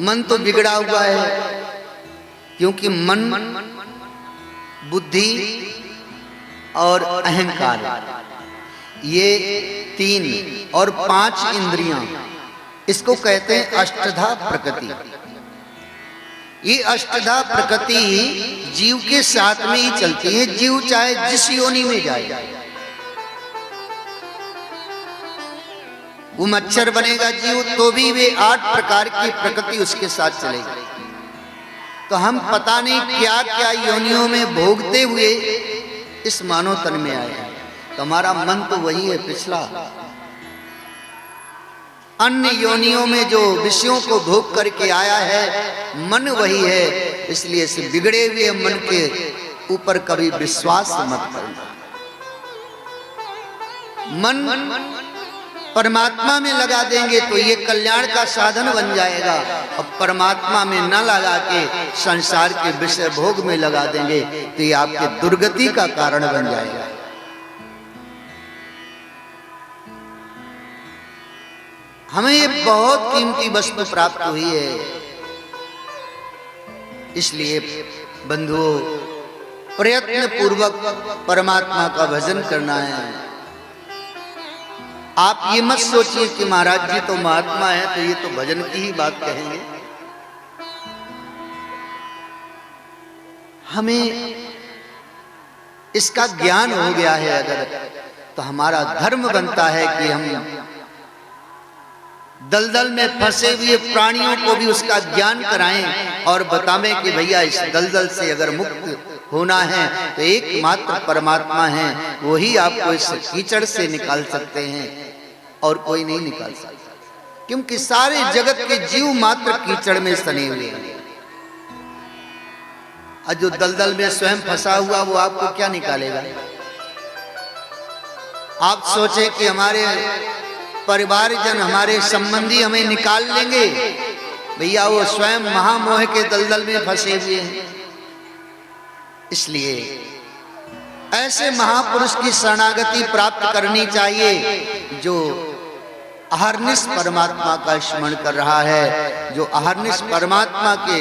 मन तो बिगड़ा हुआ है, क्योंकि मन, बुद्धि और अहंकार, ये 3 और 5 इंद्रियां, इसको कहते हैं अष्टधा प्रकृति। ये अष्टधा प्रकृति जीव के साथ में ही चलती है। जीव चाहे जिस योनि में जाए, वो मच्छर बनेगा जीव तो भी वे 8 प्रकार की प्रकृति उसके साथ चलेगी। तो हम पता नहीं क्या क्या योनियों में भोगते हुए इस मानव तन में आए हैं। तो हमारा मन तो वही है पिछला, अन्य योनियों में जो विषयों को भोग करके आया है, मन वही है। इसलिए इस बिगड़े हुए मन के ऊपर कभी विश्वास मत करना। मन परमात्मा में लगा देंगे तो ये कल्याण का साधन बन जाएगा, और परमात्मा में न लगा के संसार के विषय भोग में लगा देंगे तो ये आपके दुर्गति का कारण बन जाएगा। हमें ये बहुत कीमती वस्तु प्राप्त हुई है। इसलिए बंधुओं, प्रयत्न पूर्वक परमात्मा का भजन करना है। आप ये मत सोचिए कि महाराज जी तो महात्मा है तो ये तो भजन की ही बात कहेंगे। हमें इसका ज्ञान हो गया है अगर, तो हमारा धर्म बनता है कि हम दलदल में फंसे हुए प्राणियों को भी उसका ज्ञान कराएं और बतावें कि भैया इस दलदल से अगर मुक्त होना है तो एकमात्र परमात्मा है, वही आपको इस कीचड़ से निकाल सकते हैं और कोई नहीं निकाल सकता। क्योंकि सारे जगत के जीव मात्र कीचड़ में सने हुए हैं, और जो दलदल में स्वयं फंसा हुआ वो आपको क्या निकालेगा। आप सोचे कि हमारे परिवारजन, हमारे संबंधी हमें निकाल लेंगे, भैया वो स्वयं महामोह के दलदल में फंसे हुए हैं। इसलिए ऐसे महापुरुष की शरणागति प्राप्त करनी चाहिए जो अहर्निश परमात्मा का स्मरण कर रहा है, जो अहर्निश परमात्मा के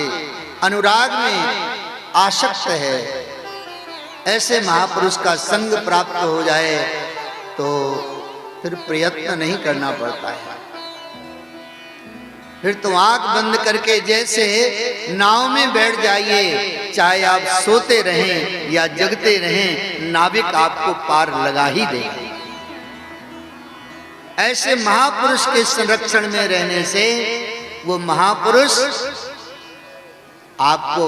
अनुराग में आसक्त है। ऐसे महापुरुष का संग प्राप्त हो जाए तो फिर प्रयत्न नहीं करना पड़ता है। फिर तो आंख बंद करके जैसे नाव में बैठ जाइए, चाहे आप सोते रहें या जगते रहें, नाविक आपको पार लगा ही देगा। ऐसे महापुरुष के संरक्षण में रहने से वो महापुरुष आपको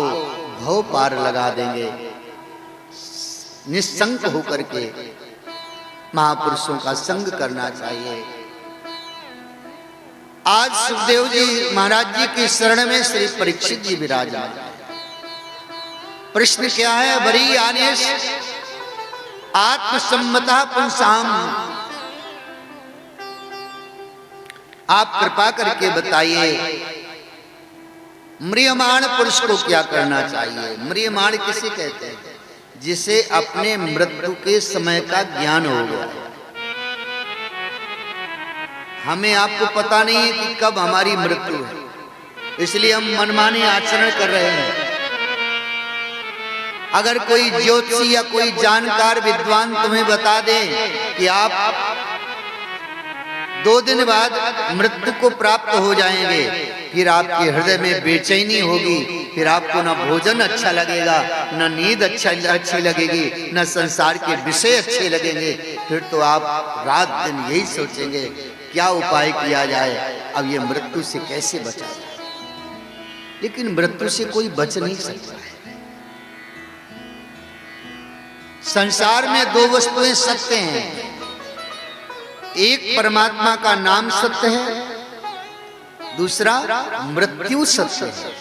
भव पार लगा देंगे। निस्संक होकर के महापुरुषों का संग करना चाहिए। आज सुखदेव जी महाराज जी की शरण में श्री परीक्षित जी विराजमान। प्रश्न क्या है? बरी आनेश आत्मसम्मता पुंसाम, आप कृपा करके बताइए म्रियमाण पुरुष को क्या करना चाहिए। म्रियमाण किसे कहते हैं? जिसे अपने मृत्यु के समय का ज्ञान हो गया। हमें आपको पता नहीं है कि कब हमारी मृत्यु है, इसलिए हम मनमाने आचरण कर रहे हैं। अगर कोई ज्योतिषी या कोई जानकार विद्वान तुम्हें बता दे कि आप 2 दिन बाद मृत्यु को प्राप्त हो जाएंगे, फिर आपके हृदय में बेचैनी होगी, फिर आपको ना भोजन अच्छा लगेगा, ना नींद अच्छी लगेगी, ना संसार के विषय अच्छे लगेंगे, फिर तो आप रात दिन यही सोचेंगे क्या उपाय किया जाए, अब ये मृत्यु से कैसे बचा जाए। लेकिन मृत्यु से कोई बच नहीं सकता है। संसार में 2 वस्तुएं सत्य हैं, एक परमात्मा का नाम सत्य है, दूसरा मृत्यु सत्य है।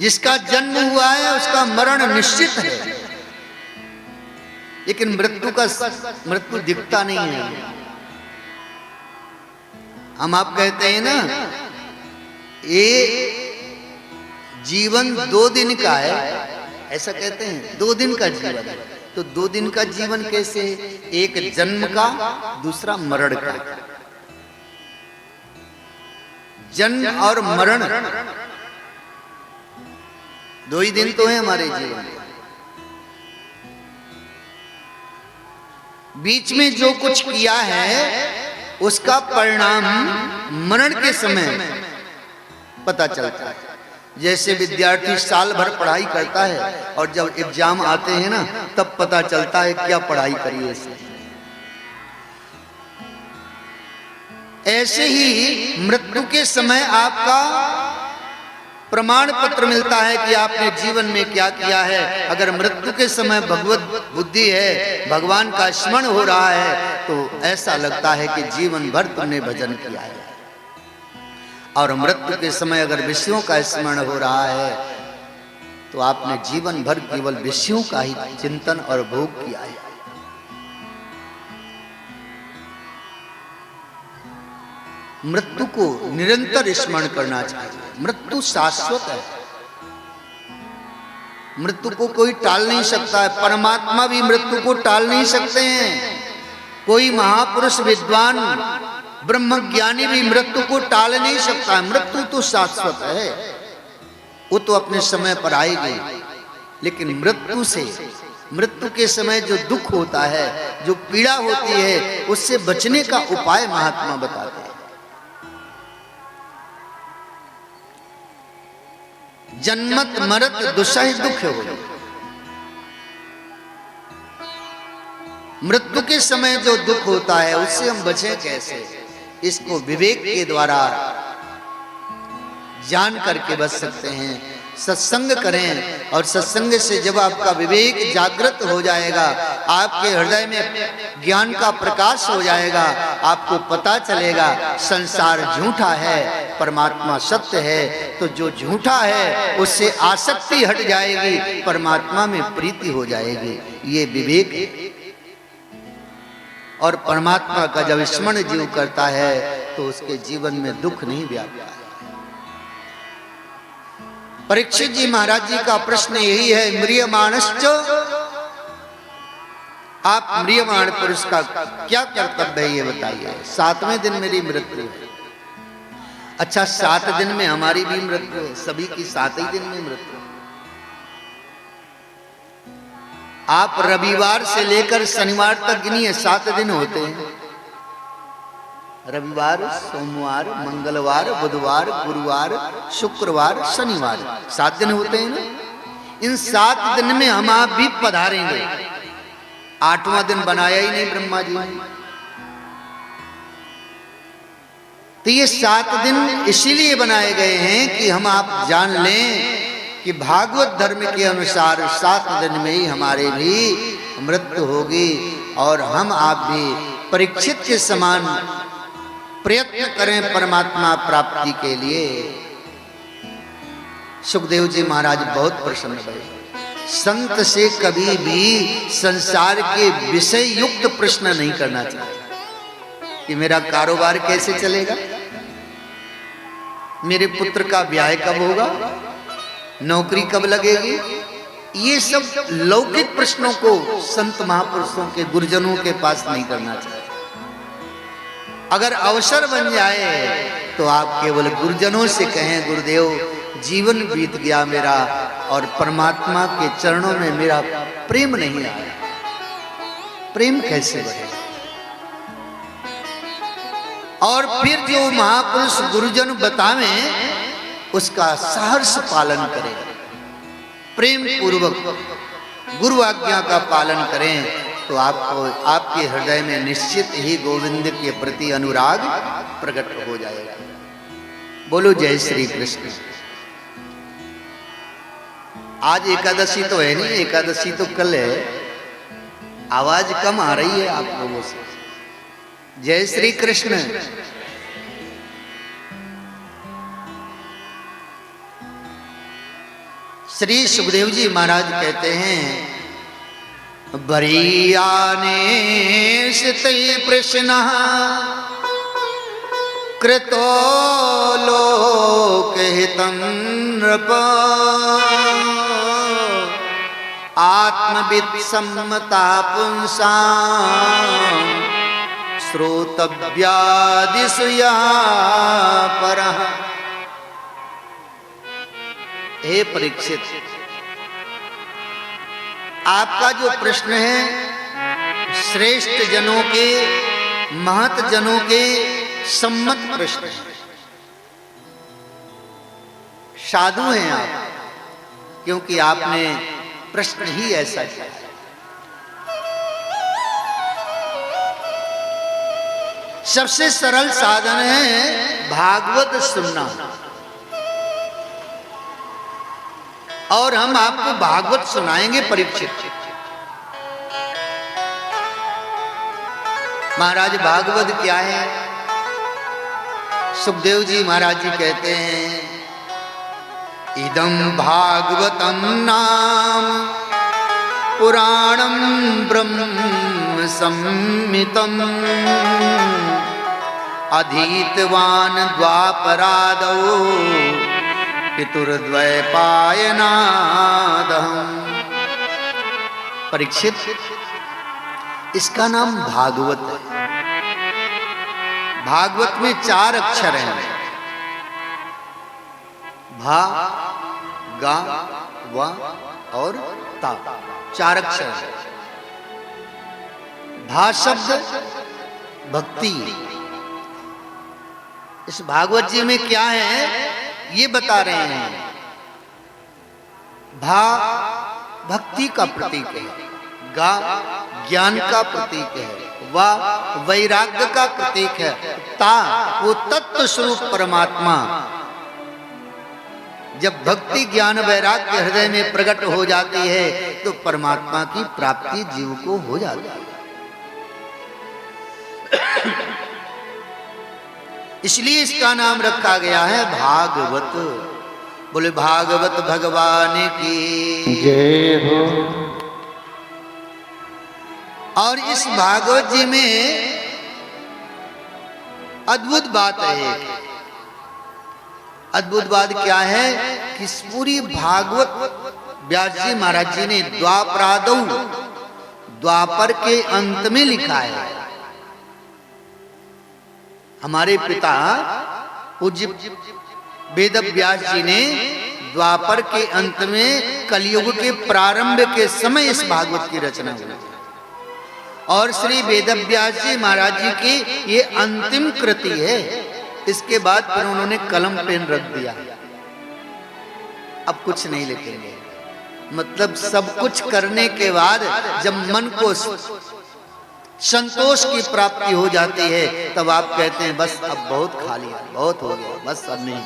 जिसका जन्म हुआ है उसका मरण निश्चित है, लेकिन मृत्यु दिखता नहीं है। हम आप कहते हैं ना, ये जीवन 2 दिन का है, ऐसा कहते हैं, 2 दिन का जीवन है। तो 2 दिन का जीवन कैसे? एक जन्म का, दूसरा मरण का। जन्म और मरण, दो ही दिन तो है हमारे जीवन में। बीच में जो कुछ किया है उसका परिणाम मरण के समय पता चलता है। जैसे विद्यार्थी साल भर पढ़ाई करता है और जब एग्जाम आते हैं ना, तब पता चलता है क्या पढ़ाई करी है इसने। ऐसे ही मृत्यु के समय आपका प्रमाण पत्र मिलता है कि आपने जीवन में क्या किया है। अगर मृत्यु के समय भगवत बुद्धि है, भगवान का स्मरण हो रहा है, तो ऐसा लगता है कि जीवन भर तुमने भजन किया है। और मृत्यु के समय अगर विषयों का स्मरण हो रहा है, तो आपने जीवन भर केवल विषयों का ही चिंतन और भोग किया है। मृत्यु को निरंतर स्मरण करना चाहिए। मृत्यु शाश्वत है, मृत्यु को कोई टाल नहीं सकता है। परमात्मा भी मृत्यु को टाल नहीं सकते हैं। कोई महापुरुष विद्वान ब्रह्मज्ञानी भी मृत्यु को टाल नहीं सकता है। मृत्यु तो शाश्वत है, वो तो अपने समय पर आएगी। लेकिन मृत्यु से, मृत्यु के समय जो दुख होता है, जो पीड़ा होती है, उससे बचने का उपाय महात्मा बताते हैं। जन्मत मरत दुसह दुख हो। मृत्यु के समय जो दुख होता है उससे हम बचें कैसे, इसको विवेक के द्वारा जान करके बच सकते हैं। सत्संग करें, और सत्संग से जब आपका विवेक जागृत हो जाएगा, आपके हृदय में ज्ञान का प्रकाश हो जाएगा, आपको पता चलेगा संसार झूठा है, परमात्मा सत्य है। तो जो झूठा है उससे आसक्ति हट जाएगी, परमात्मा में प्रीति हो जाएगी। ये विवेक है। और परमात्मा का जब स्मरण जीव करता है तो उसके जीवन में दुख नहीं व्यापता है। परीक्षित जी महाराज जी का प्रश्न यही है, म्रियमाणश्च, आप म्रियमाण पुरुष का क्या कर्तव्य है ये बताइए। 7वें दिन मेरी मृत्यु है। अच्छा, 7 दिन में हमारी भी मृत्यु है, सभी की 7 ही दिन में मृत्यु है। आप रविवार से लेकर शनिवार तक गिनिए, 7 दिन होते हैं। रविवार, सोमवार, मंगलवार, बुधवार, गुरुवार, शुक्रवार, शनिवार, 7 दिन होते हैं ना। इन 7 दिन में हम आप भी पधारेंगे। 8वां दिन बनाया ही नहीं ब्रह्मा जी ने। तो ये 7 दिन इसीलिए बनाए गए हैं कि हम आप जान लें कि भागवत धर्म के अनुसार 7 दिन में ही हमारे भी मृत्यु होगी। और हम आप भी परीक्षित के समान प्रयत्न करें परमात्मा प्राप्ति के लिए। सुखदेव जी महाराज बहुत प्रसन्न हुए। संत से कभी भी संसार के विषय युक्त प्रश्न नहीं करना चाहिए कि मेरा कारोबार कैसे चलेगा, मेरे पुत्र का ब्याह कब होगा, नौकरी कब लगेगी। ये सब लौकिक प्रश्नों को संत महापुरुषों के, गुरुजनों के पास नहीं करना चाहिए। अगर अवसर बन जाए तो आप केवल गुरुजनों से कहें, गुरुदेव जीवन बीत गया मेरा और परमात्मा के चरणों में मेरा प्रेम नहीं आया। प्रेम कैसे बढ़ेगा? और फिर जो महापुरुष गुरुजन बतावें उसका सहर्ष पालन करें, प्रेम पूर्वक गुरु आज्ञा का पालन करें, तो आपको, आपके हृदय में निश्चित ही गोविंद के प्रति अनुराग प्रकट हो जाएगा। बोलो जय श्री कृष्ण। आज एकादशी तो है नहीं, एकादशी तो कल है। आवाज कम आ रही है आप लोगों से। जय श्री कृष्ण। श्री सुखदेव जी महाराज कहते हैं, बरीयाने शिते प्रश्न कृतो लोकहितं नृप आत्मवित् सम्मता पुंसां श्रोतव्यादिषु या परः। हे परीक्षित, आपका जो प्रश्न है श्रेष्ठ जनों के, महत जनों के सम्मत प्रश्न है। साधु हैं आप, क्योंकि आपने प्रश्न ही ऐसा किया। सबसे सरल साधन है भागवत सुनना, और हम आपको भागवत सुनाएंगे परीक्षित। महाराज भागवत क्या है? सुखदेव जी महाराज जी कहते हैं, इदं भागवतं नाम पुराणं ब्रह्म संहितं अधीतवान् द्वापरादौ पितुर्द्वैपायनादहम्। परीक्षित, इसका नाम भागवत है। भागवत में 4 अक्षर हैं, भा, गा, वा और ता, 4 अक्षर हैं। भा शब्द भक्ति। इस भागवत जी में क्या है ये बता रहे हैं। भा भक्ति का प्रतीक है, गा ज्ञान का प्रतीक है, वा वैराग्य का प्रतीक है, ता वो तत्व स्वरूप परमात्मा। जब भक्ति ज्ञान वैराग्य हृदय में प्रकट हो जाती है तो परमात्मा की प्राप्ति जीव को हो जाती है। इसलिए इसका नाम रखा गया है भागवत। बोले भागवत भगवान की जय हो। और इस भागवत जी में अद्भुत बात है। अद्भुत बात क्या है कि इस पूरी भागवत व्यास जी महाराज जी ने द्वापरादौ, द्वापर के अंत में लिखा है। हमारे पिता पूज्य वेद व्यास जी ने द्वापर के अंत में कलयुग के प्रारंभ के समय इस भागवत की रचना हुई, और श्री वेद व्यास जी महाराज जी की ये अंतिम कृति है। इसके बाद फिर उन्होंने कलम पेन रख दिया, अब कुछ नहीं लिखेंगे। मतलब सब कुछ करने के बाद जब मन को संतोष की प्राप्ति हो जाती है तब आप कहते हैं बस अब बहुत खा लिया, बहुत हो गया, बस अब नहीं।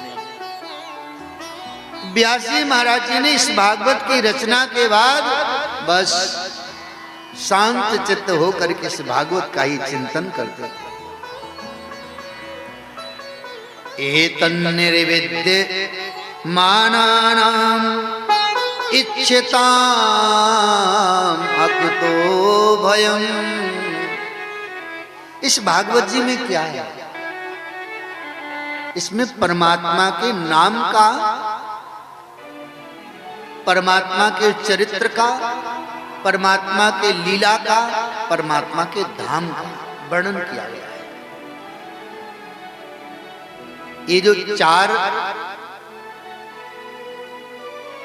व्यास जी महाराज जी ने इस भागवत की रचना के बाद बस शांत चित्त होकर के इस भागवत का ही चिंतन करते थे। एतन्निर्विद्य मानानाम इच्छताम अकुतो भयम्। इस भागवत जी में क्या है? इसमें परमात्मा के नाम का, परमात्मा के चरित्र का, परमात्मा के लीला का, परमात्मा के धाम का वर्णन किया गया है। ये जो 4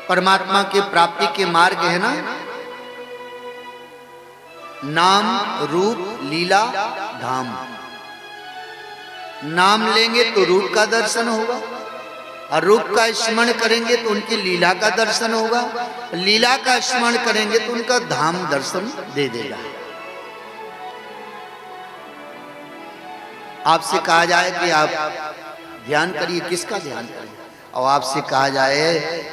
परमात्मा के प्राप्ति के मार्ग है ना, नाम, रूप, लीला, धाम। नाम लेंगे तो रूप का दर्शन होगा, और रूप का स्मरण करेंगे तो उनकी लीला का दर्शन होगा, लीला का स्मरण करेंगे तो उनका धाम दर्शन दे देगा। आपसे कहा जाए कि आप ध्यान करिए, किसका ध्यान करिए? और आपसे कहा जाए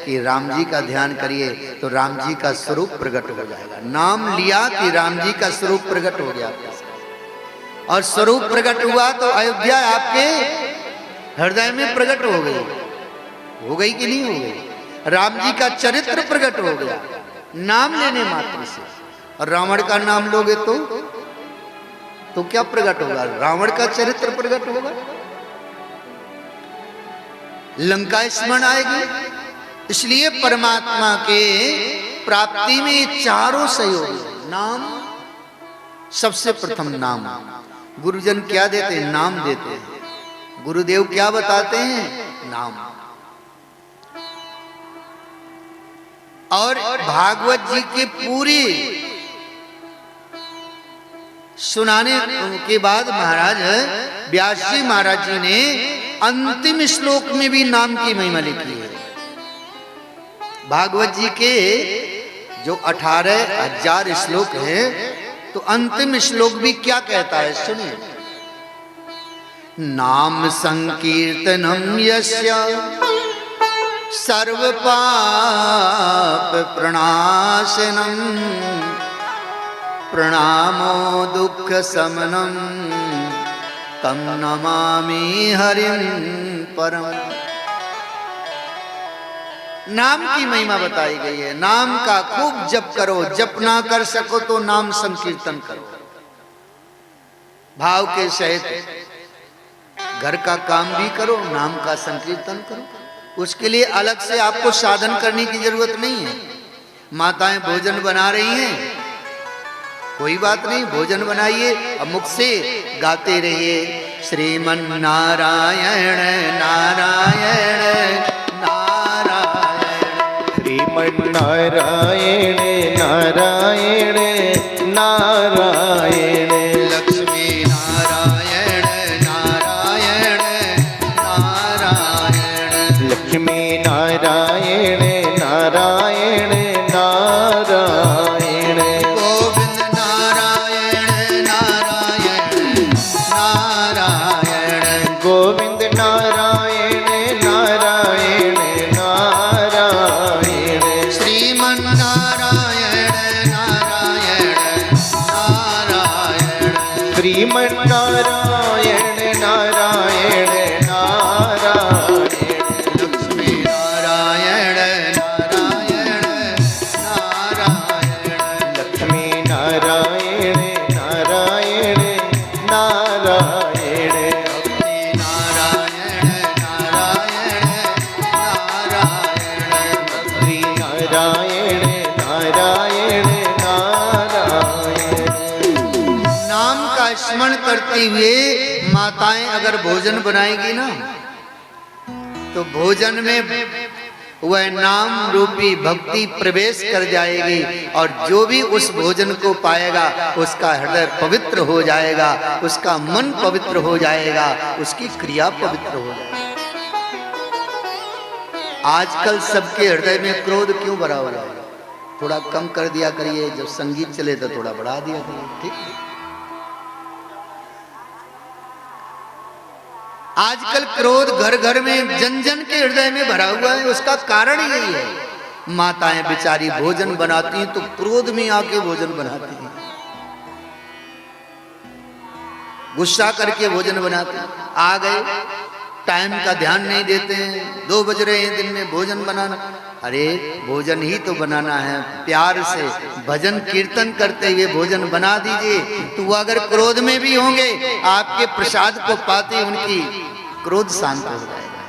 कि राम जी का ध्यान करिए तो राम जी का स्वरूप प्रकट हो जाएगा। नाम लिया कि राम जी का स्वरूप प्रकट हो गया, और स्वरूप प्रकट हुआ तो अयोध्या आपके हृदय में प्रकट हो गई कि नहीं हो गई? राम जी का चरित्र प्रकट हो गया नाम लेने मात्र से। और रावण का नाम लोगे तो क्या प्रकट होगा? रावण का चरित्र प्रकट होगा, लंका स्मरण आएगी। इसलिए परमात्मा के प्राप्ति में चारों सहयोग। नाम सबसे प्रथम नाम। गुरुजन क्या देते हैं? नाम देते हैं। गुरुदेव क्या बताते हैं? नाम। और भागवत जी की पूरी सुनाने के बाद महाराज व्यास जी महाराज जी ने अंतिम श्लोक में भी नाम की महिमा लिखी है। भागवत जी के जो 18,000 श्लोक हैं, तो अंतिम श्लोक भी क्या कहता है सुनिए। नाम संकीर्तनम यस्य सर्व पाप प्रणाशनम प्रणामो दुख समनम तम नमामि हरिं परम। नाम की महिमा बताई गई है। नाम का खूब जप करो, जप ना कर सको तो नाम संकीर्तन करो, भाव के सहित घर का काम भी करो, नाम का संकीर्तन करो। उसके लिए अलग से आपको साधन करने की जरूरत नहीं है। माताएं भोजन बना रही हैं, कोई बात नहीं, भोजन बनाइए और मुख से गाते रहिए श्रीमन नारायण नारायण नारायण, श्रीमन नारायण नारायण नारायण, लक्ष्मी नारायण नारायण नारायण, लक्ष्मी नारायण नारायण नारायण, गोविंद नारायण नारायण नारायण, गोविंद नारायण नारायण नारायण, श्रीमन नारायण नारायण नारायण, श्रीमन नारायण नारायण नारायण, लक्ष्मी नारायण नारायण नारायण, लक्ष्मी नारायण नारायण नारायण, भक्ति नारायण नारायण नारायण, श्री नारायण नारायण नारायण। नाम का स्मरण करते हुए माताएं अगर भोजन बनाएगी ना, तो भोजन में वह नाम रूपी भक्ति प्रवेश कर जाएगी और जो भी उस भोजन को पाएगा उसका हृदय पवित्र हो जाएगा, उसका मन पवित्र हो जाएगा, उसकी क्रिया पवित्र हो जाएगी। आजकल सबके हृदय में क्रोध क्यों भरा हुआ है? थोड़ा कम कर दिया करिए, जब संगीत चले तो थोड़ा बढ़ा दिया करिए, ठीक है? आजकल क्रोध घर घर में जन जन के हृदय में भरा हुआ है। उसका कारण यही है, माताएं बेचारी भोजन बनाती हैं तो क्रोध में आके भोजन बनाती हैं, गुस्सा करके भोजन बनाते हैं। आ गए, टाइम का ध्यान नहीं देते हैं, 2 बज रहे हैं दिन में, भोजन बनाना। अरे भोजन ही तो बनाना है, प्यार से भजन कीर्तन करते हुए भोजन बना दीजिए। तो वो अगर क्रोध में भी होंगे, आपके प्रसाद को पाते उनकी क्रोध शांत हो जाएगा।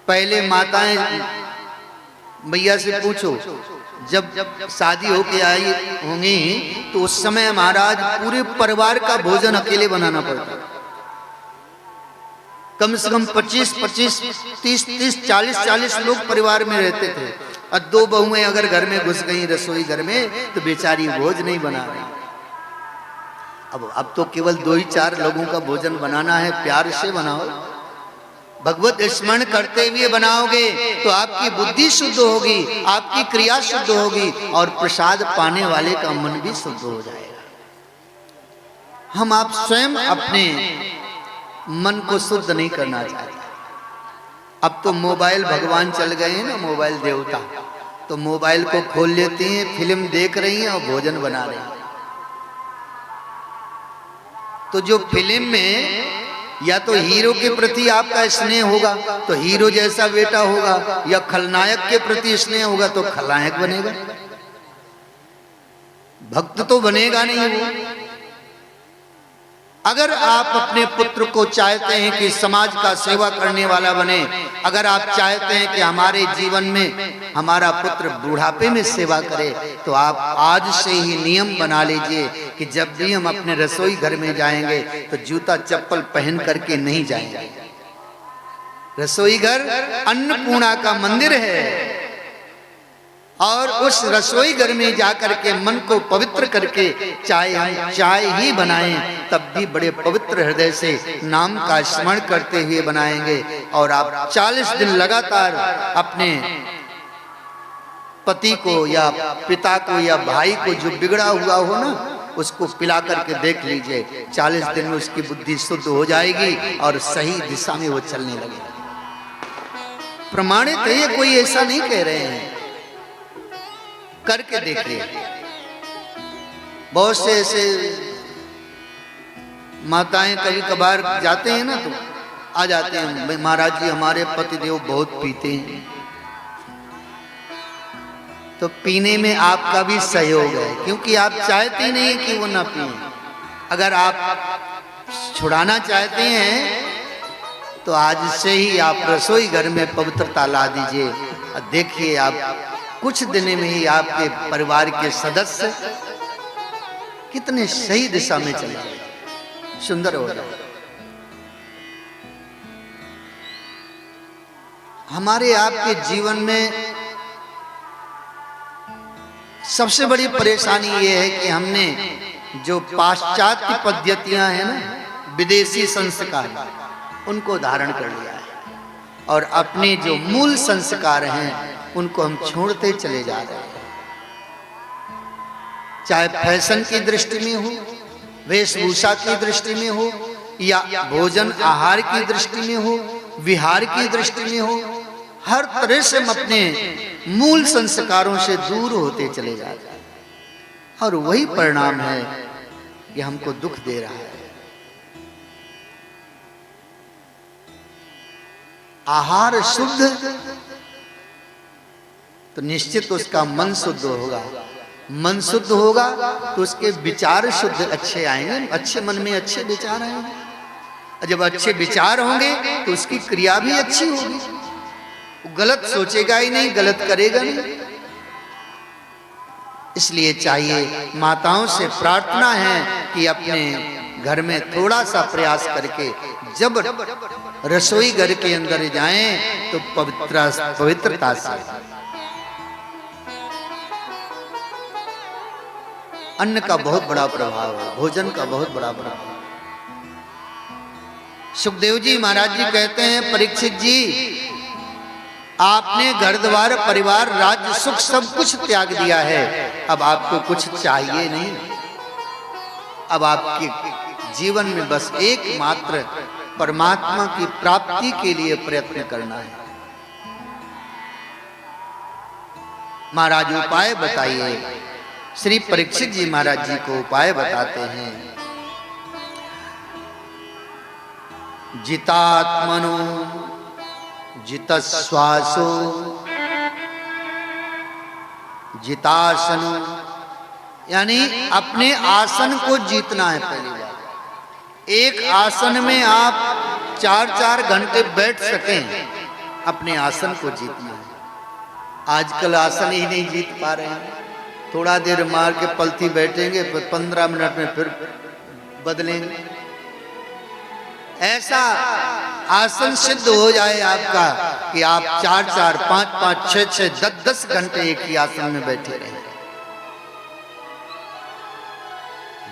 पहले माताएं मैया से पूछो, जब शादी होके आई होंगी तो उस समय महाराज पूरे परिवार का भोजन अकेले बनाना पड़ता, कम से कम 25, 30, 40 लोग परिवार में रहते थे। और 2 बहुएं अगर घर में घुस गई रसोई घर में तो बेचारी भोज नहीं बना रही। अब तो केवल 2 ही 4 लोगों का भोजन बनाना है, प्यार से बनाओ, भगवत स्मरण करते हुए बनाओगे तो आपकी बुद्धि शुद्ध होगी, आपकी क्रिया शुद्ध होगी और प्रसाद पाने वाले का मन भी शुद्ध हो जाएगा। हम आप स्वयं अपने मन को शुद्ध नहीं करना चाहते। अब तो मोबाइल भगवान चल गए हैं ना, मोबाइल देवता, तो मोबाइल को खोल लेती हैं, फिल्म देख रही हैं और भोजन बना रही हैं। तो जो फिल्म में या तो हीरो के प्रति आपका स्नेह होगा तो हीरो जैसा बेटा होगा, या खलनायक के प्रति स्नेह होगा तो खलनायक बनेगा, भक्त तो बनेगा नहीं वो। अगर आप अपने पुत्र को चाहते हैं कि समाज का सेवा करने वाला बने, अगर आप चाहते हैं कि हमारे जीवन में हमारा पुत्र बुढ़ापे में सेवा करे, तो आप आज से ही नियम बना लीजिए कि जब भी हम अपने रसोई घर में जाएंगे तो जूता चप्पल पहन करके नहीं जाएंगे। रसोई घर अन्नपूर्णा का मंदिर है और उस रसोई घर में जाकर के मन को पवित्र करके चाहे हम चाय ही बनाएं तब भी बड़े पवित्र हृदय से नाम का स्मरण करते हुए बनाएंगे। और आप 40 दिन लगातार अपने पति को या पिता को या भाई को जो बिगड़ा हुआ हो ना, उसको पिला करके देख लीजिए, 40 दिन में उसकी बुद्धि शुद्ध हो जाएगी और सही दिशा में वो चलने लगेगा। प्रमाणित है, ये कोई ऐसा नहीं कह रहे हैं, करके देखिए। बहुत से ऐसे माताएं कभी कभार जाते हैं ना, तो आ जाते हैं, महाराज जी हमारे पतिदेव बहुत पीते हैं। तो पीने में आपका भी सहयोग है, क्योंकि आप चाहते नहीं कि वो ना पिए। अगर आप छुड़ाना चाहते हैं तो आज से ही आप रसोई घर में पवित्रता ला दीजिए और देखिए आप कुछ दिन में ही आपके परिवार के सदस्य कितने सही दिशा में चले जाए, सुंदर हो जाए। हमारे आपके जीवन में सबसे बड़ी परेशानी ये है कि हमने जो पाश्चात्य पद्धतियां हैं ना, विदेशी संस्कार, उनको धारण कर लिया है और अपने जो मूल संस्कार हैं उनको हम छोड़ते चले जा रहे हैं। चाहे फैशन की दृष्टि में हो, वेशभूषा की दृष्टि में हो, या भोजन आहार की दृष्टि में हो, विहार की दृष्टि में हो, हर तरह से हम अपने मूल संस्कारों से दूर होते चले जा रहे हैं और वही परिणाम है कि हमको दुख दे रहा है। आहार शुद्ध तो निश्चित उसका मन शुद्ध होगा, मन शुद्ध होगा तो उसके विचार शुद्ध अच्छे आएंगे, अच्छे मन में अच्छे विचार आएंगे। जब अच्छे विचार होंगे तो उसकी क्रिया भी अच्छी होगी, गलत सोचेगा ही नहीं, गलत करेगा नहीं। इसलिए चाहिए, माताओं से प्रार्थना है कि अपने घर में थोड़ा सा प्रयास करके जब रसोई घर के अंदर जाएं तो पवित्रता से। अन्न का बहुत बड़ा प्रभाव है, भोजन का बहुत बड़ा प्रभाव। सुखदेव जी महाराज जी कहते हैं, परीक्षित जी आपने घर द्वार परिवार राज्य सुख सब कुछ त्याग दिया है, अब आपको कुछ चाहिए नहीं। अब आपके जीवन में बस एकमात्र परमात्मा की प्राप्ति के लिए प्रयत्न करना है। महाराज उपाय बताइए। श्री परीक्षित जी महाराज जी को उपाय बताते हैं। जितात्मनो जितश्वासो जितासनो, यानी अपने आसन को जीतना है। पहली बात, एक आसन में आप 4-4 घंटे बैठ सकें, अपने आसन को जीतना है। आजकल आसन ही नहीं जीत पा रहे हैं, थोड़ा देर मार के पलथी बैठेंगे, फिर 15 मिनट में फिर बदलेंगे। ऐसा आसन सिद्ध हो जाए आपका कि आप 4-4, 5-5, 6-6, 10-10 घंटे एक ही आसन में बैठे रहें।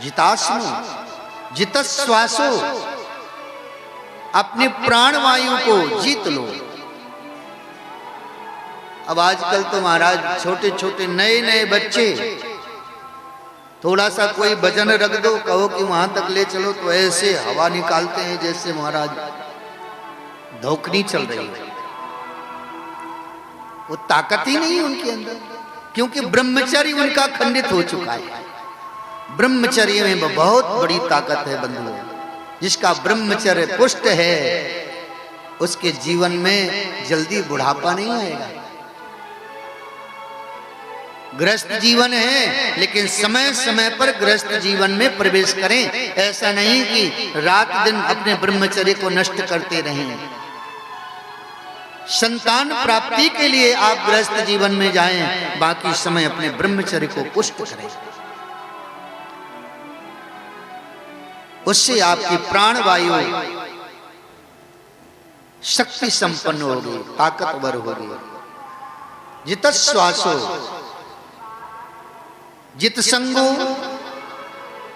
जितासनो जितश्वासो, अपने प्राण वायु को जीत लो। अब आजकल तो महाराज छोटे छोटे नए नए बच्चे, थोड़ा सा कोई वजन रख दो, कहो कि वहां तक ले चलो, तो ऐसे हवा निकालते हैं जैसे महाराज धोखनी चल रही है। वो ताकत ही नहीं उनके अंदर, क्योंकि ब्रह्मचर्य उनका खंडित हो चुका है। ब्रह्मचर्य में बहुत बड़ी ताकत है बंधुओं। जिसका ब्रह्मचर्य पुष्ट है उसके जीवन में जल्दी बुढ़ापा नहीं आएगा। गृहस्थ जीवन है, लेकिन समय समय पर गृहस्थ जीवन में प्रवेश करें। ऐसा नहीं कि रात दिन अपने ब्रह्मचर्य को नष्ट करते रहें। संतान प्राप्ति के लिए आप गृहस्थ जीवन में जाएं, बाकी समय अपने ब्रह्मचर्य को पुष्ट करें। उससे आपकी प्राण वायु शक्ति संपन्न होगी, ताकतवर होगी। जित श्वासो जित संगो,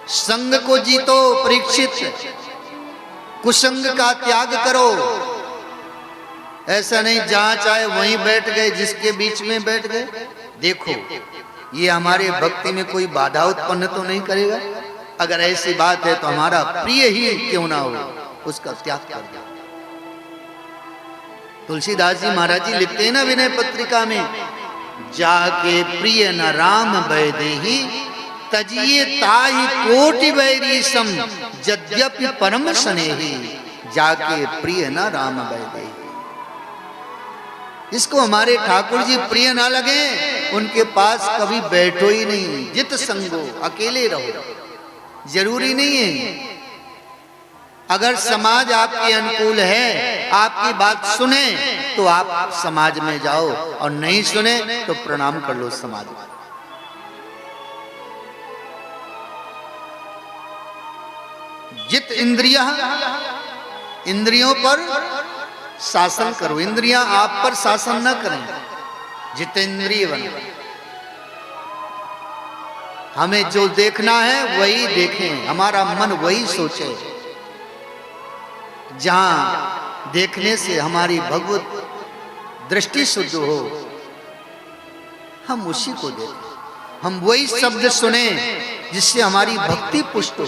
संग को जीतो परीक्षित, कुसंग का त्याग करो। ऐसा नहीं जहां चाहे वहीं बैठ गए, जिसके बीच में बैठ गए। देखो ये हमारे भक्ति में कोई बाधा उत्पन्न तो नहीं करेगा। अगर ऐसी बात है तो हमारा प्रिय ही क्यों ना हो, उसका त्याग कर दो। तुलसीदास जी महाराज जी लिखते हैं ना विनय पत्रिका में, जाके प्रिय न राम वैदेही, तजिए ताहि कोटि वैरी सम, यद्यपि परम स्नेही, जाके प्रिय न राम वैदेही। इसको हमारे ठाकुर जी प्रिय ना लगे, उनके पास कभी बैठो ही नहीं। जित संगो, अकेले रहो, जरूरी नहीं है। अगर समाज आपके अनुकूल है, आपकी बात सुने तो आप समाज में जाओ, और नहीं सुने तो प्रणाम कर लो समाज में। जित इंद्रिया, इंद्रियों पर शासन करो। इंद्रियां आप पर शासन न करें, जितेंद्रिय बनो। हमें जो देखना है वही देखें, हमारा मन वही सोचे। जहां देखने से हमारी भगवत दृष्टि शुद्ध हो, हम उसी को देखें। हम वही शब्द सुने जिससे हमारी भक्ति पुष्ट हो।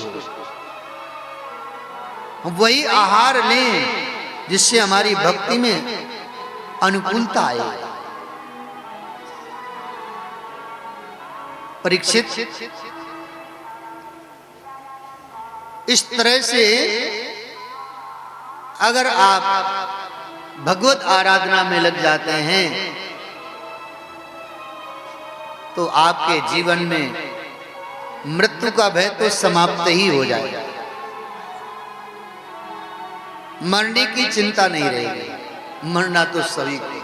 हम वही आहार लें जिससे हमारी भक्ति में अनुकूलता आए। परीक्षित, इस तरह से अगर आप भगवत आराधना में लग जाते हैं तो आपके जीवन में मृत्यु का भय तो समाप्त ही हो जाएगा। मरने की चिंता नहीं रहेगी। मरना तो सभी को,